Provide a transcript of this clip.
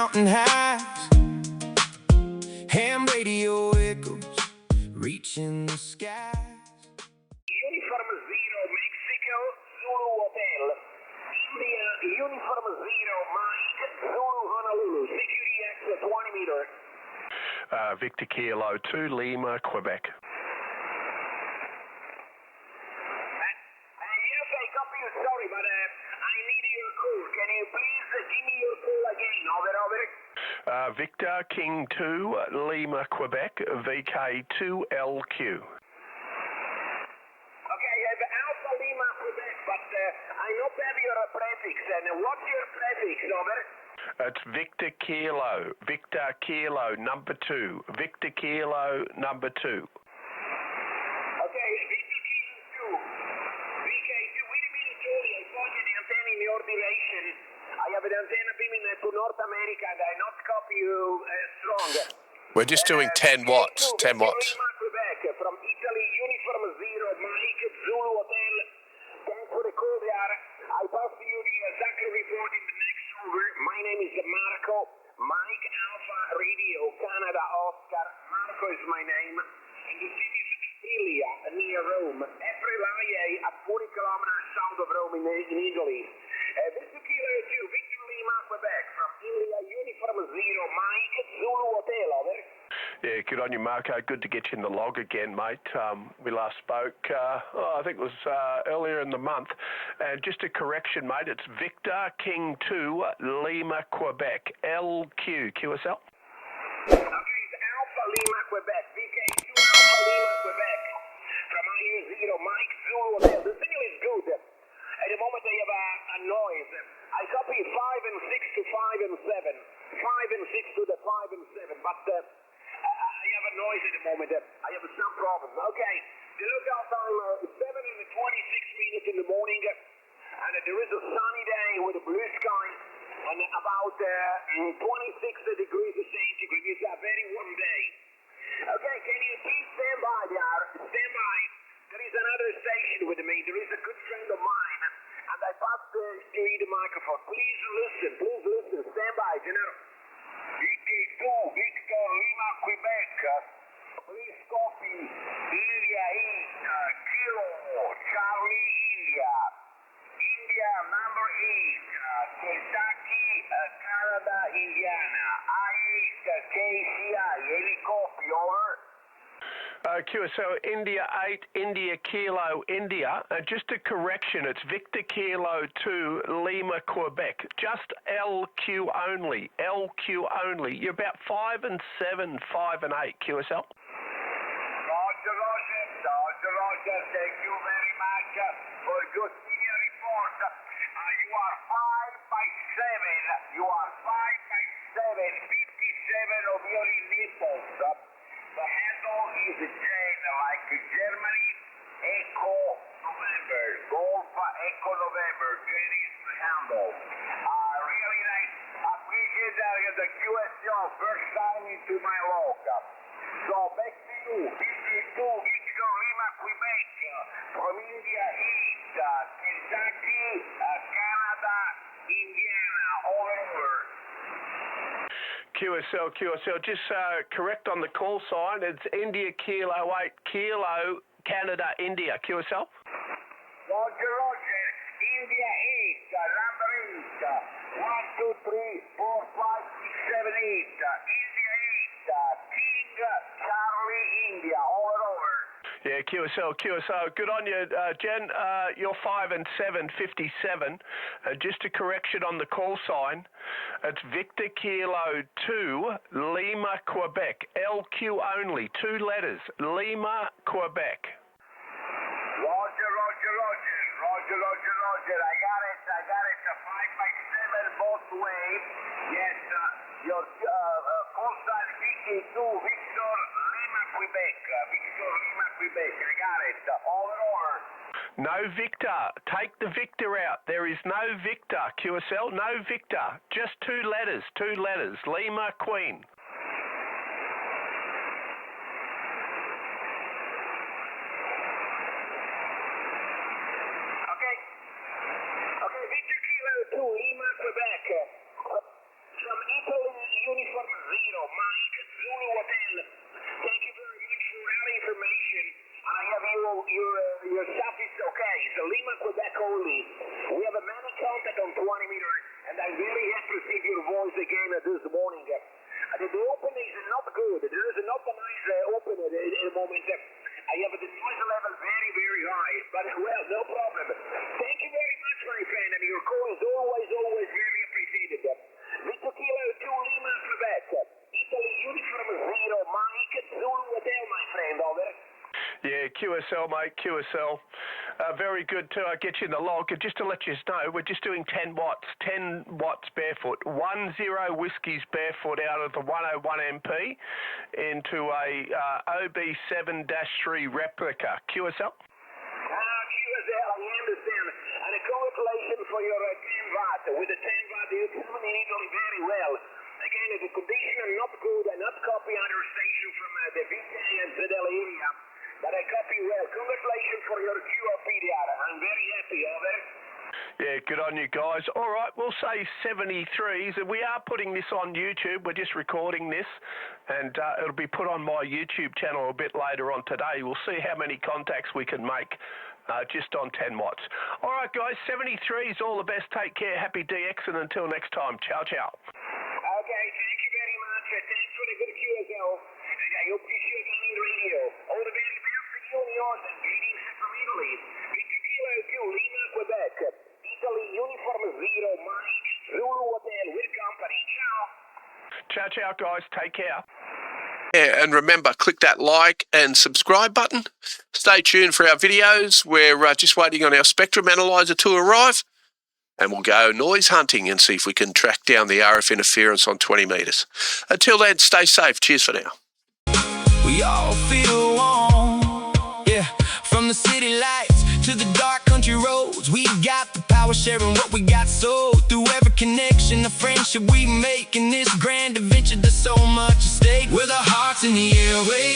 mountain highs, ham radio echoes reaching the skies. Uniform Zero Mexico Zulu Hotel. India Uniform Zero Mike Zulu Honolulu. Security access 20 meters. Victor Kilo 2 Lima, Quebec. Yes, I copy you. Sorry, but I need your call. Can you please give me your call again? Over. Victor King 2 Lima, Quebec, VK2LQ. Okay, I have Alpha Lima, Quebec, but I don't have your prefix. And what's your prefix? Over. It's Victor Kilo number 2. Victor Kilo number 2. Okay, Victor Kilo 2. VK2, wait a minute, Julie. I found the antenna in your direction. I have an antenna beaming to North America and I not copy you strong. We're just doing 10 watts. 10 watts. Lima, Quebec, from Italy, Uniform Zero, Mike, Zulu Hotel. Thanks for the call there. I pass to you the exact report in the next over. My name is Marco. Mike Alpha Radio, Canada, Oscar. Marco is my name. And the city is Ilia, near Rome. Aprilia, at 40 kilometers south of Rome in Italy. Victor Kilo 2, Victor Lima, Quebec, from India, Uniform Zero, Mike, Zulu Hotel, over. Yeah, good on you, Marco. Good to get you in the log again, mate. We last spoke, I think it was earlier in the month. And just a correction, mate, it's Victor King 2, Lima, Quebec, LQ, QSL. Okay, it's Alpha Lima, Quebec, VK2, Alpha Lima, Quebec, from IU0, Mike, Zulu Hotel. The signal is good. At the moment I have a noise. I copy 5 and 6 to 5 and 7. 5 and 6 to the 5 and 7. But I have a noise at the moment. I have some problems. Okay, the lookout time is 7 and 26 minutes in the morning. And there is a sunny day with a blue sky. And about 26 degrees centigrade. It's a very warm day. Okay, can you please stand by there? Stand by. There is another station with me. There is a good friend of mine. And I pass to you the microphone. Please listen. Stand by, General. VK2, Victor Lima, Quebec. Please copy. India 8, Kilo, Charlie, India. India number 8, Kentucky, Canada, Indiana. I8KCI, helicopter, over. QSL, India 8, India Kilo, India. Just a correction, it's Victor Kilo 2, Lima, Quebec. Just LQ only, LQ only. You're about 5 and 7, 5 and 8, QSL. Roger. Thank you very much for good senior report. You are 5 by 7. You are 5 by 7, 57 of your nipples. The handle is a chain like Germany, Echo November, Golf Echo November. That is the handle. Really nice. Appreciate that the QSL first time into my log. So back to you. VK2, Victor Lima, Quebec, from India 8, Kentucky, Canada, Indiana, all over. QSL, just correct on the call sign. It's India Kilo 8, Kilo, Canada, India. QSL? Roger. India 8, number 8. 1, 2, 3, 4, 5, 6, 7, 8. India 8, King, Charlie, India, all over. Yeah, QSL. Good on you, Jen. You're 5 and 7, 57. Just a correction on the call sign. It's Victor Kilo 2, Lima, Quebec. LQ only, 2 letters. Lima, Quebec. Roger. I got it. 5 by 7 both ways. Yes, your call sign VK2, Victor Lima, Quebec. I got it. Over. No Victor. Take the Victor out. There is no Victor, QSL. No Victor. Just 2 letters. Lima, Queen. Okay, Victor Kilo 2, Lima, Quebec. From Italy, Mike Zulu Hotel. Thank you very much for that information. I have your stuff is okay. It's a Lima, Quebec only. We have a many contact on 20 meters, and I'm very happy to receive your voice again this morning. The opening is not good. There is not a nice opening at the moment. I have the noise level very, very high, but well, no problem. Thank you very much, my friend, and your call is always very appreciated. Victor Kilo 2 Lima, Quebec. Italy Uniform 0, Mike Zulu Hotel, my friend, over. Yeah, QSL, mate, QSL. Very good too. I get you in the log. And just to let you know, we're just doing 10 watts barefoot. 10 whiskies barefoot out of the 101 MP into a OB7-3 replica. QSL? QSL, I understand. And congratulations for your 10 watt. With the 10 watt, you're coming in Italy very well. Again, the condition are not good. I not copy other station from the VK and ZL area. But I copy well. Congratulations for your QRP there. I'm very happy, over. Yeah, good on you guys. All right, we'll say 73s. And we are putting this on YouTube. We're just recording this. And it'll be put on my YouTube channel a bit later on today. We'll see how many contacts we can make just on 10 watts. All right, guys, 73s. All the best. Take care. Happy DX. And until next time, ciao, ciao. Okay, thank you very much. Thanks for the good QSL. And I hope to see you again in the radio. All the very best for you and yours. And greetings from Italy. Victor Kilo 2, Lima, Quebec. Italy Uniform 0, Mike Zulu Hotel with company. Ciao. Ciao, ciao, guys. Take care. Yeah, and remember, click that like and subscribe button. Stay tuned for our videos. We're just waiting on our spectrum analyzer to arrive. And we'll go noise hunting and see if we can track down the RF interference on 20 metres. Until then, stay safe. Cheers for now. We all feel warm, yeah. From the city lights to the dark country roads, we got the power sharing what we got. So through every connection, the friendship we make in this grand adventure, there's so much at stake. With our hearts in the airwaves.